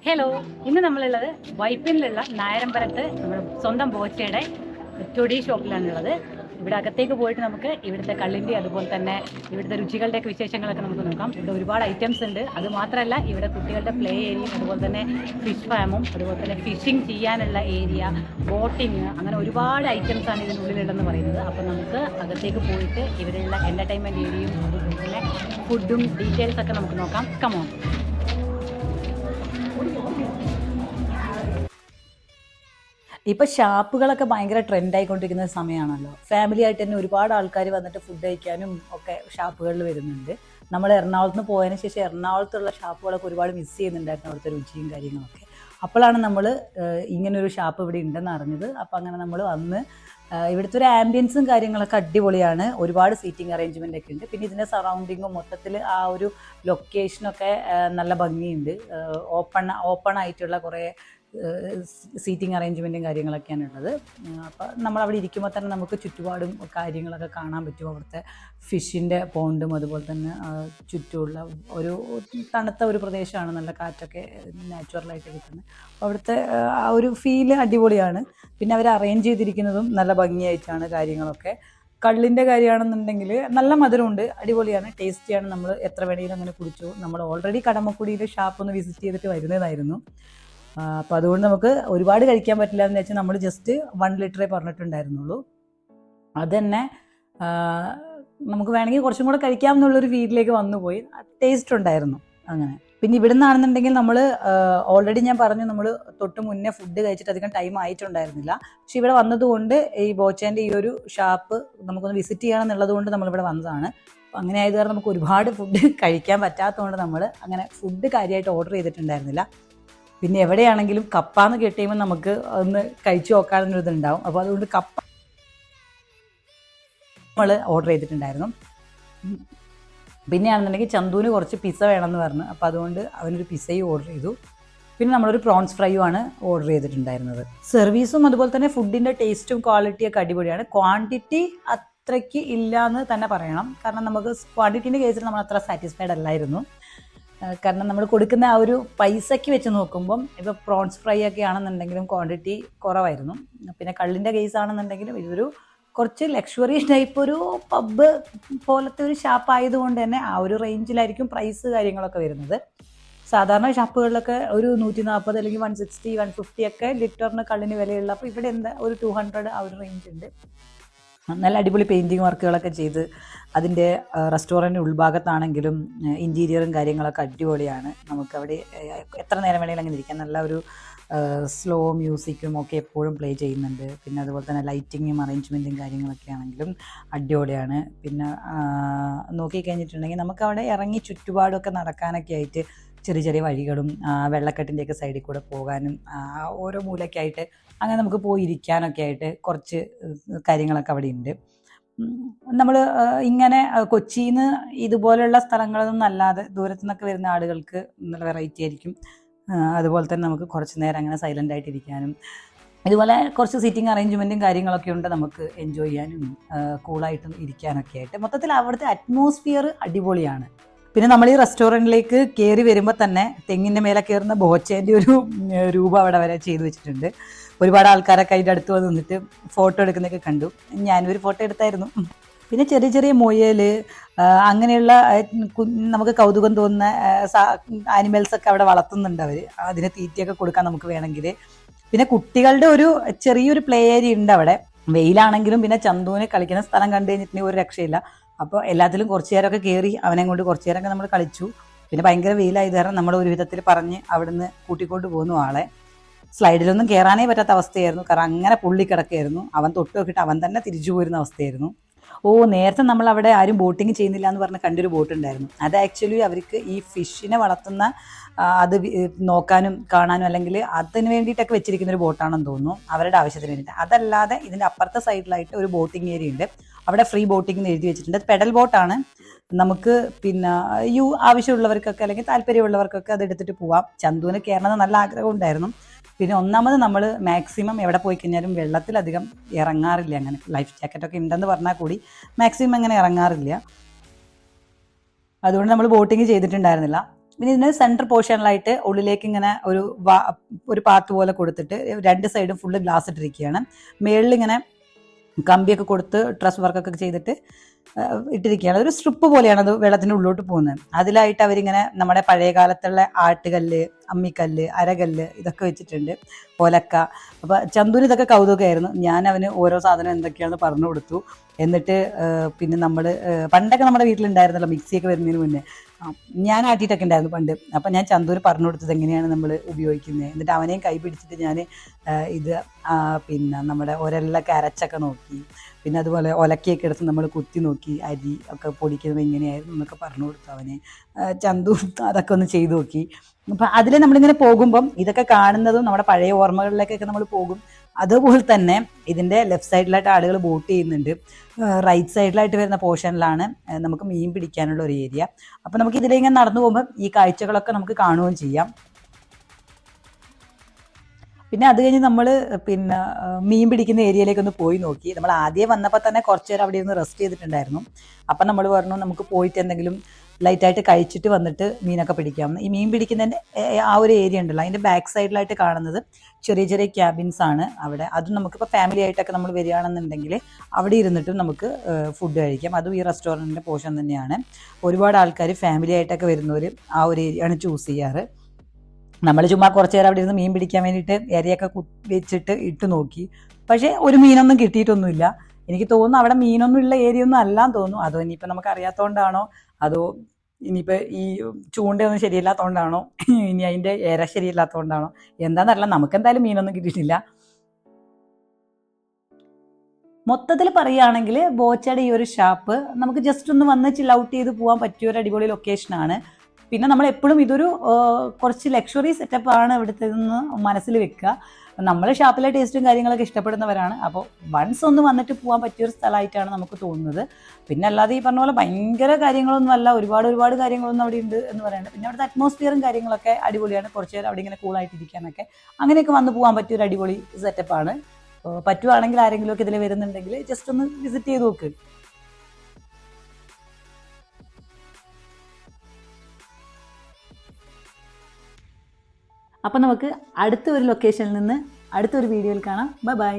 Hello, ഇന്ന് നമ്മളുള്ളത് വൈപ്പിനിലുള്ള നായരമ്പലത്ത് നമ്മുടെ സ്വന്തം ബോച്ചയുടെ ടൊടി ഷോപ്പിലാണുള്ളത്. ഇവിടെ അകത്തേക്ക് പോയിട്ട് നമുക്ക് ഇവിടുത്തെ കള്ളിൻ്റെ അതുപോലെ തന്നെ ഇവിടുത്തെ രുചികളുടെയൊക്കെ വിശേഷങ്ങളൊക്കെ നമുക്ക് നോക്കാം. ഇവിടെ ഒരുപാട് ഐറ്റംസ് ഉണ്ട്. അതുമാത്രമല്ല ഇവിടെ കുട്ടികളുടെ പ്ലേ ഏരിയയും അതുപോലെ തന്നെ ഫിഷ് ഫാമും അതുപോലെ തന്നെ ഫിഷിംഗ് ചെയ്യാനുള്ള ഏരിയ, ബോട്ടിങ്, അങ്ങനെ ഒരുപാട് ഐറ്റംസാണ് ഇതിനുള്ളിലുള്ളതെന്ന് പറയുന്നത്. അപ്പോൾ നമുക്ക് അകത്തേക്ക് പോയിട്ട് ഇവരുള്ള എൻ്റർടൈൻമെൻറ്റ് ഏരിയയും അതുപോലെ തന്നെ ഫുഡും ഡീറ്റെയിൽസൊക്കെ നമുക്ക് നോക്കാം. കമോൺ. ഇപ്പൊ ഷാപ്പുകളൊക്കെ ഭയങ്കര ട്രെൻഡ് ആയിക്കൊണ്ടിരിക്കുന്ന സമയമാണല്ലോ. ഫാമിലി ആയിട്ട് തന്നെ ഒരുപാട് ആൾക്കാർ വന്നിട്ട് ഫുഡ് കഴിക്കാനും ഒക്കെ ഷാപ്പുകളിൽ വരുന്നുണ്ട്. നമ്മൾ എറണാകുളത്ത് നിന്ന് പോയതിന് ശേഷം എറണാകുളത്തുള്ള ഷാപ്പുകളൊക്കെ ഒരുപാട് മിസ് ചെയ്യുന്നുണ്ടായിരുന്നു, അവിടുത്തെ രുചിയും കാര്യങ്ങളൊക്കെ. അപ്പോഴാണ് നമ്മൾ ഇങ്ങനൊരു ഷാപ്പ് ഇവിടെ ഉണ്ടെന്ന് അറിഞ്ഞത്. അപ്പോൾ അങ്ങനെ നമ്മൾ വന്ന് ഇവിടുത്തെ ഒരു ആംബിയൻസും കാര്യങ്ങളൊക്കെ അടിപൊളിയാണ്. ഒരുപാട് സീറ്റിംഗ് അറേഞ്ച്മെൻ്റ് ഒക്കെ ഉണ്ട്. പിന്നെ ഇതിൻ്റെ സറൗണ്ടിങ്ങും മൊത്തത്തിൽ ആ ഒരു ലൊക്കേഷനൊക്കെ നല്ല ഭംഗിയുണ്ട്. ഓപ്പൺ ആയിട്ടുള്ള കുറേ സീറ്റിംഗ് അറേഞ്ച്മെൻറ്റും കാര്യങ്ങളൊക്കെയാണ് ഉള്ളത്. അപ്പോൾ നമ്മളവിടെ ഇരിക്കുമ്പോൾ തന്നെ നമുക്ക് ചുറ്റുപാടും കാര്യങ്ങളൊക്കെ കാണാൻ പറ്റും. അവിടുത്തെ ഫിഷിൻ്റെ പോണ്ടും അതുപോലെ തന്നെ ചുറ്റുമുള്ള ഒരു തണുത്ത ഒരു പ്രദേശമാണ്, നല്ല കാറ്റൊക്കെ നാച്ചുറലായിട്ട് കിട്ടുന്നത്. അപ്പോൾ അവിടുത്തെ ആ ഒരു ഫീല് അടിപൊളിയാണ്. പിന്നെ അവർ അറേഞ്ച് ചെയ്തിരിക്കുന്നതും നല്ല ഭംഗിയായിട്ടാണ് കാര്യങ്ങളൊക്കെ. കള്ളിൻ്റെ കാര്യമാണെന്നുണ്ടെങ്കിൽ നല്ല മധുരമുണ്ട്, അടിപൊളിയാണ്, ടേസ്റ്റിയാണ്. നമ്മൾ എത്ര വേണമെങ്കിലും അങ്ങനെ കുടിച്ചു. നമ്മൾ ഓൾറെഡി കടമക്കുടിയിൽ ഷാപ്പ് ഒന്ന് വിസിറ്റ് ചെയ്തിട്ട് വരുന്നതായിരുന്നു. അപ്പോൾ അതുകൊണ്ട് നമുക്ക് ഒരുപാട് കഴിക്കാൻ പറ്റില്ല എന്ന് വെച്ചാൽ നമ്മൾ ജസ്റ്റ് 1 ലിറ്ററേ പറഞ്ഞിട്ടുണ്ടായിരുന്നുള്ളൂ. അത് തന്നെ നമുക്ക് വേണമെങ്കിൽ കുറച്ചും കൂടെ കഴിക്കാം എന്നുള്ളൊരു ഫീലിലേക്ക് വന്നുപോയി. ടേസ്റ്റ് ഉണ്ടായിരുന്നു അങ്ങനെ. പിന്നെ ഇവിടെ നിന്നാണെന്നുണ്ടെങ്കിൽ നമ്മൾ ഓൾറെഡി ഞാൻ പറഞ്ഞു, നമ്മൾ തൊട്ട് മുന്നേ ഫുഡ് കഴിച്ചിട്ട് അധികം ടൈം ആയിട്ടുണ്ടായിരുന്നില്ല. പക്ഷെ ഇവിടെ വന്നതുകൊണ്ട് ഈ ബോച്ചേൻ്റെ ഈ ഒരു ഷാപ്പ് നമുക്കൊന്ന് വിസിറ്റ് ചെയ്യണം എന്നുള്ളത് കൊണ്ട് നമ്മളിവിടെ വന്നതാണ്. അങ്ങനെ ആയത് കാരണം നമുക്ക് ഒരുപാട് ഫുഡ് കഴിക്കാൻ പറ്റാത്തതുകൊണ്ട് നമ്മൾ അങ്ങനെ ഫുഡ് കാര്യമായിട്ട് ഓർഡർ ചെയ്തിട്ടുണ്ടായിരുന്നില്ല. പിന്നെ എവിടെയാണെങ്കിലും കപ്പാന്ന് കേട്ടുകഴിയുമ്പോൾ നമുക്ക് ഒന്ന് കഴിച്ചു നോക്കാനൊരു ഇതുണ്ടാവും. അപ്പോൾ അതുകൊണ്ട് കപ്പ നമ്മൾ ഓർഡർ ചെയ്തിട്ടുണ്ടായിരുന്നു. പിന്നെയാണെന്നുണ്ടെങ്കിൽ ചന്തുവിന് കുറച്ച് പിസ്സ വേണമെന്ന് പറഞ്ഞു. അപ്പോൾ അതുകൊണ്ട് അവനൊരു പിസ്സയും ഓർഡർ ചെയ്തു. പിന്നെ നമ്മളൊരു പ്രോൺസ് ഫ്രൈയും ആണ് ഓർഡർ ചെയ്തിട്ടുണ്ടായിരുന്നത്. സർവീസും അതുപോലെ തന്നെ ഫുഡിൻ്റെ ടേസ്റ്റും ക്വാളിറ്റിയൊക്കെ അടിപൊളിയാണ്. ക്വാണ്ടിറ്റി അത്രയ്ക്ക് ഇല്ല എന്ന് തന്നെ പറയണം. കാരണം നമുക്ക് ക്വാണ്ടിറ്റീൻ്റെ കേസിൽ നമ്മൾ അത്ര സാറ്റിസ്ഫൈഡ് അല്ലായിരുന്നു. കാരണം നമ്മൾ കൊടുക്കുന്ന ആ ഒരു പൈസയ്ക്ക് വെച്ച് നോക്കുമ്പം ഇപ്പോൾ പ്രോൺസ് ഫ്രൈ ഒക്കെ ആണെന്നുണ്ടെങ്കിലും ക്വാണ്ടിറ്റി കുറവായിരുന്നു. പിന്നെ കള്ളിൻ്റെ കേസ് ആണെന്നുണ്ടെങ്കിലും ഇതൊരു കുറച്ച് ലക്ഷറി ടൈപ്പ് ഒരു പബ്ബ് പോലത്തെ ഒരു ഷാപ്പ് ആയതുകൊണ്ട് തന്നെ ആ ഒരു റേഞ്ചിലായിരിക്കും പ്രൈസ് കാര്യങ്ങളൊക്കെ വരുന്നത്. സാധാരണ ഷാപ്പുകളിലൊക്കെ ഒരു 140 അല്ലെങ്കിൽ 160, 150 ഒക്കെ ലിറ്ററിന് കള്ളിന് വിലയുള്ള. അപ്പോൾ ഇവിടെ എന്താ ഒരു 200 ആ ഒരു റേഞ്ച് ഉണ്ട്. നല്ല അടിപൊളി പെയിൻറ്റിങ് വർക്കുകളൊക്കെ ചെയ്ത് അതിൻ്റെ റെസ്റ്റോറൻറ്റ് ഉൾഭാഗത്താണെങ്കിലും ഇൻറ്റീരിയറും കാര്യങ്ങളൊക്കെ അടിപൊളിയാണ്. നമുക്കവിടെ എത്ര നേരം വേണമെങ്കിലും അങ്ങനെ ഇരിക്കാം. നല്ല ഒരു സ്ലോ മ്യൂസിക്കും ഒക്കെ എപ്പോഴും പ്ലേ ചെയ്യുന്നുണ്ട്. പിന്നെ അതുപോലെ തന്നെ ലൈറ്റിങ്ങും അറേഞ്ച്മെൻറ്റും കാര്യങ്ങളൊക്കെ ആണെങ്കിലും അടിപൊളിയാണ്. പിന്നെ നോക്കിക്കഴിഞ്ഞിട്ടുണ്ടെങ്കിൽ നമുക്കവിടെ ഇറങ്ങി ചുറ്റുപാടൊക്കെ നടക്കാനൊക്കെ ആയിട്ട് ചെറിയ ചെറിയ വഴികളും വെള്ളക്കെട്ടിൻ്റെയൊക്കെ സൈഡിൽ കൂടെ പോകാനും ഓരോ മൂലയ്ക്കായിട്ട് അങ്ങനെ നമുക്ക് പോയിരിക്കാനൊക്കെ ആയിട്ട് കുറച്ച് കാര്യങ്ങളൊക്കെ അവിടെ ഉണ്ട്. നമ്മൾ ഇങ്ങനെ കൊച്ചിയിൽ നിന്ന് ഇതുപോലെയുള്ള സ്ഥലങ്ങളൊന്നും അല്ലാതെ ദൂരത്തു നിന്നൊക്കെ വരുന്ന ആളുകൾക്ക് നല്ല വെറൈറ്റി ആയിരിക്കും. അതുപോലെ തന്നെ നമുക്ക് കുറച്ച് നേരം അങ്ങനെ സൈലൻ്റ് ആയിട്ടിരിക്കാനും ഇതുപോലെ കുറച്ച് സീറ്റിംഗ് അറേഞ്ച്മെൻറ്റും കാര്യങ്ങളൊക്കെ ഉണ്ട്, നമുക്ക് എൻജോയ് ചെയ്യാനും കൂളായിട്ടും ഇരിക്കാനൊക്കെ ആയിട്ട്. മൊത്തത്തിൽ അവിടുത്തെ അറ്റ്മോസ്ഫിയർ അടിപൊളിയാണ്. പിന്നെ നമ്മൾ ഈ റെസ്റ്റോറൻറ്റിലേക്ക് കയറി വരുമ്പോൾ തന്നെ തെങ്ങിൻ്റെ മേലെ കയറുന്ന ബോച്ചേൻ്റെ ഒരു രൂപം അവിടെ വരെ ചെയ്തു വെച്ചിട്ടുണ്ട്. ഒരുപാട് ആൾക്കാരൊക്കെ അതിൻ്റെ അടുത്ത് വന്ന് നിന്നിട്ട് ഫോട്ടോ എടുക്കുന്നതൊക്കെ കണ്ടു. ഞാനൊരു ഫോട്ടോ എടുത്തായിരുന്നു. പിന്നെ ചെറിയ ചെറിയ മുയൽ, അങ്ങനെയുള്ള നമുക്ക് കൗതുകം തോന്നുന്ന ആനിമൽസൊക്കെ അവിടെ വളർത്തുന്നുണ്ട് അവർ. അതിന് തീറ്റയൊക്കെ കൊടുക്കാൻ നമുക്ക് വേണമെങ്കിൽ. പിന്നെ കുട്ടികളുടെ ഒരു ചെറിയൊരു പ്ലേ ഏരിയ ഉണ്ട് അവിടെ. വെയിലാണെങ്കിലും പിന്നെ ചന്തുവിന് കളിക്കുന്ന സ്ഥലം കണ്ടു കഴിഞ്ഞിട്ടുണ്ടെങ്കിൽ ഒരു രക്ഷയില്ല. അപ്പോൾ എല്ലാത്തിലും കുറച്ച് നേരമൊക്കെ കയറി അവനെ കൊണ്ട് കുറച്ച് നേരമൊക്കെ നമ്മൾ കളിച്ചു. പിന്നെ ഭയങ്കര വെയിലായത് കാരണം നമ്മൾ ഒരു വിധത്തിൽ പറഞ്ഞ് അവിടുന്ന് കൂട്ടിക്കൊണ്ട് പോകുന്നു ആളെ. സ്ലൈഡിലൊന്നും കയറാനേ പറ്റാത്ത അവസ്ഥയായിരുന്നു, കാരണം അങ്ങനെ പുള്ളി കിടക്കുകയായിരുന്നു. അവൻ തൊട്ട് നോക്കിയിട്ട് അവൻ തന്നെ തിരിച്ചു പോരുന്ന അവസ്ഥയായിരുന്നു. നേരത്തെ നമ്മൾ അവിടെ ആരും ബോട്ടിങ് ചെയ്യുന്നില്ല എന്ന് പറഞ്ഞ് കണ്ടൊരു ബോട്ട് ഉണ്ടായിരുന്നു. അത് ആക്ച്വലി അവർക്ക് ഈ ഫിഷിനെ വളർത്തുന്ന അത് നോക്കാനും കാണാനും അല്ലെങ്കിൽ അതിന് വേണ്ടിയിട്ടൊക്കെ വെച്ചിരിക്കുന്ന ഒരു ബോട്ടാണെന്ന് തോന്നുന്നു, അവരുടെ ആവശ്യത്തിന് വേണ്ടിയിട്ട്. അതല്ലാതെ ഇതിൻ്റെ അപ്പുറത്തെ സൈഡിലായിട്ട് ഒരു ബോട്ടിങ് ഏരിയ ഉണ്ട്. അവിടെ ഫ്രീ ബോട്ടിംഗ് എന്ന് എഴുതി വെച്ചിട്ടുണ്ട്. അത് പെഡൽ ബോട്ടാണ്. നമുക്ക് പിന്നെ ആവശ്യമുള്ളവർക്കൊക്കെ അല്ലെങ്കിൽ താല്പര്യമുള്ളവർക്കൊക്കെ അത് എടുത്തിട്ട് പോവാം. ചന്തുവിന് കയറണമെന്ന് നല്ല ആഗ്രഹം ഉണ്ടായിരുന്നു. പിന്നെ ഒന്നാമത് നമ്മൾ മാക്സിമം എവിടെ പോയി കഴിഞ്ഞാലും വെള്ളത്തിലധികം ഇറങ്ങാറില്ല. അങ്ങനെ ലൈഫ് ജാക്കറ്റൊക്കെ ഉണ്ടെന്ന് പറഞ്ഞാൽ കൂടി മാക്സിമം അങ്ങനെ ഇറങ്ങാറില്ല. അതുകൊണ്ട് നമ്മൾ ബോട്ടിങ് ചെയ്തിട്ടുണ്ടായിരുന്നില്ല. പിന്നെ ഇതിന് സെൻട്രൽ പോർഷനിലായിട്ട് ഉള്ളിലേക്ക് ഇങ്ങനെ ഒരു പാത്ത് പോലെ കൊടുത്തിട്ട് 2 സൈഡും ഫുള്ള് ഗ്ലാസ് ഇട്ടിരിക്കുകയാണ്. മേളിൽ ഇങ്ങനെ കമ്പിയൊക്കെ കൊടുത്ത് ഡ്രസ് വർക്കൊക്കെ ചെയ്തിട്ട് ഇട്ടിരിക്കുകയാണ്. ഒരു സ്ട്രിപ്പ് പോലെയാണ് അത് വെള്ളത്തിൻ്റെ ഉള്ളിലോട്ട് പോകുന്നത്. അതിലായിട്ട് അവരിങ്ങനെ നമ്മുടെ പഴയ കാലത്തുള്ള ആട്ടുകല്ല്, അമ്മിക്കല്ല്, അരകല്ല് ഇതൊക്കെ വെച്ചിട്ടുണ്ട്, ഒലക്ക. അപ്പോൾ ചന്ദൂന് ഇതൊക്കെ കൗതുകമായിരുന്നു. ഞാൻ അവന് ഓരോ സാധനം എന്തൊക്കെയാണെന്ന് പറഞ്ഞു കൊടുത്തു. എന്നിട്ട് പിന്നെ നമ്മൾ പണ്ടൊക്കെ നമ്മുടെ വീട്ടിലുണ്ടായിരുന്നല്ലോ മിക്സിയൊക്കെ വരുന്നതിന് മുന്നേ, ഞാൻ ആട്ടിയിട്ടൊക്കെ ഉണ്ടായിരുന്നു പണ്ട്. അപ്പം ഞാൻ ചന്ദൂന് പറഞ്ഞു കൊടുത്തത് എങ്ങനെയാണ് നമ്മൾ ഉപയോഗിക്കുന്നത്. എന്നിട്ട് അവനെയും കൈ പിടിച്ചിട്ട് ഞാൻ ഇത് പിന്നെ നമ്മുടെ ഒരെല്ലൊക്കെ അരച്ചൊക്കെ നോക്കി. പിന്നെ അതുപോലെ ഒലക്കയൊക്കെ എടുത്ത് നമ്മൾ കുത്തി നോക്കി, അരി ഒക്കെ പൊടിക്കുന്നത് എങ്ങനെയായിരുന്നു എന്നൊക്കെ പറഞ്ഞു കൊടുത്തു അവന്. ചന്തു അതൊക്കെ ഒന്ന് ചെയ്തു നോക്കി. അപ്പം അതിൽ നമ്മളിങ്ങനെ പോകുമ്പം ഇതൊക്കെ കാണുന്നതും നമ്മുടെ പഴയ ഓർമ്മകളിലേക്കൊക്കെ നമ്മൾ പോകും. അതുപോലെ തന്നെ ഇതിൻ്റെ ലെഫ്റ്റ് സൈഡിലായിട്ട് ആളുകൾ ബോട്ട് ചെയ്യുന്നുണ്ട്. റൈറ്റ് സൈഡിലായിട്ട് വരുന്ന പോർഷനിലാണ് നമുക്ക് മീൻ പിടിക്കാനുള്ള ഒരു ഏരിയ. അപ്പം നമുക്ക് ഇതിലിങ്ങനെ നടന്നു പോകുമ്പോൾ ഈ കാഴ്ചകളൊക്കെ നമുക്ക് കാണുകയും ചെയ്യാം. പിന്നെ അത് കഴിഞ്ഞ് നമ്മൾ പിന്നെ മീൻ പിടിക്കുന്ന ഏരിയയിലേക്ക് ഒന്ന് പോയി നോക്കി. നമ്മൾ ആദ്യം വന്നപ്പോൾ തന്നെ കുറച്ച് നേരം അവിടെ ഇരുന്ന് റെസ്റ്റ് ചെയ്തിട്ടുണ്ടായിരുന്നു. അപ്പം നമ്മൾ പറഞ്ഞു നമുക്ക് പോയിട്ട് എന്തെങ്കിലും ലൈറ്റായിട്ട് കഴിച്ചിട്ട് വന്നിട്ട് മീനൊക്കെ പിടിക്കാമെന്ന്. ഈ മീൻ പിടിക്കുന്നതിൻ്റെ ആ ഒരു ഏരിയ ഉണ്ടല്ലോ, അതിൻ്റെ ബാക്ക് സൈഡിലായിട്ട് കാണുന്നത് ചെറിയ ചെറിയ ക്യാബിൻസ് ആണ് അവിടെ. അതും നമുക്കിപ്പോൾ ഫാമിലി ആയിട്ടൊക്കെ നമ്മൾ വരികയാണെന്നുണ്ടെങ്കിൽ അവിടെ ഇരുന്നിട്ടും നമുക്ക് ഫുഡ് കഴിക്കാം. അതും ഈ റെസ്റ്റോറൻറ്റിൻ്റെ പോർഷൻ തന്നെയാണ്. ഒരുപാട് ആൾക്കാർ ഫാമിലി ആയിട്ടൊക്കെ വരുന്നവർ ആ ഒരു ഏരിയ ആണ് ചൂസ് ചെയ്യാറ്. നമ്മൾ ചുമ്മാ കുറച്ച് നേരം അവിടെ ഇരുന്ന് മീൻ പിടിക്കാൻ വേണ്ടിയിട്ട് ഇരയൊക്കെ വെച്ചിട്ട് ഇട്ട് നോക്കി. പക്ഷേ ഒരു മീനൊന്നും കിട്ടിയിട്ടൊന്നുമില്ല. എനിക്ക് തോന്നുന്നു അവിടെ മീനൊന്നും ഉള്ള ഏരിയ ഒന്നും അല്ലാന്ന് തോന്നുന്നു. അതോ ഇനിയിപ്പോൾ നമുക്ക് അറിയാത്തതുകൊണ്ടാണോ, അതോ ഇനിയിപ്പോൾ ഈ ചൂണ്ടയൊന്നും ശരിയല്ലാത്തതുകൊണ്ടാണോ, ഇനി അതിൻ്റെ ഇര ശരിയല്ലാത്തതുകൊണ്ടാണോ, എന്താണെന്നറിയില്ല. നമുക്കെന്തായാലും മീനൊന്നും കിട്ടിയിട്ടില്ല. മൊത്തത്തിൽ പറയുകയാണെങ്കിൽ ബോച്ചയുടെ ഈ ഒരു ഷാപ്പ് നമുക്ക് ജസ്റ്റ് ഒന്ന് വന്ന് ചിൽ ഔട്ട് ചെയ്ത് പോകാൻ പറ്റിയ ഒരു അടിപൊളി ലൊക്കേഷനാണ്. പിന്നെ നമ്മൾ എപ്പോഴും ഇതൊരു കുറച്ച് ലക്ഷറി സെറ്റപ്പാണ് ഇവിടുത്തെ നിന്ന് മനസ്സിൽ വെക്കുക. നമ്മൾ ഷാപ്പിലെ ടേസ്റ്റും കാര്യങ്ങളൊക്കെ ഇഷ്ടപ്പെടുന്നവരാണ്. അപ്പോൾ വൺസ് ഒന്ന് വന്നിട്ട് പോകാൻ പറ്റിയൊരു സ്ഥലമായിട്ടാണ് നമുക്ക് തോന്നുന്നത്. പിന്നെ അല്ലാതെ ഈ പറഞ്ഞ പോലെ ഭയങ്കര കാര്യങ്ങളൊന്നും അല്ല, ഒരുപാട് കാര്യങ്ങളൊന്നും അവിടെ ഉണ്ട് എന്ന് പറയുന്നത്. പിന്നെ അവിടുത്തെ അറ്റ്മോസ്ഫിയറും കാര്യങ്ങളൊക്കെ അടിപൊളിയാണ്. കുറച്ച് നേരം അവിടെ ഇങ്ങനെ കൂളായിട്ടിരിക്കാനൊക്കെ അങ്ങനെയൊക്കെ വന്ന് പോകാൻ പറ്റിയൊരു അടിപൊളി സെറ്റപ്പാണ്. പറ്റുവാണെങ്കിൽ ആരെങ്കിലുമൊക്കെ ഇതിൽ വരുന്നുണ്ടെങ്കിൽ ജസ്റ്റ് ഒന്ന് വിസിറ്റ് ചെയ്ത് നോക്ക്. അപ്പം നമുക്ക് അടുത്ത ഒരു ലൊക്കേഷനിൽ നിന്ന് അടുത്തൊരു വീഡിയോയിൽ കാണാം. Bye bye.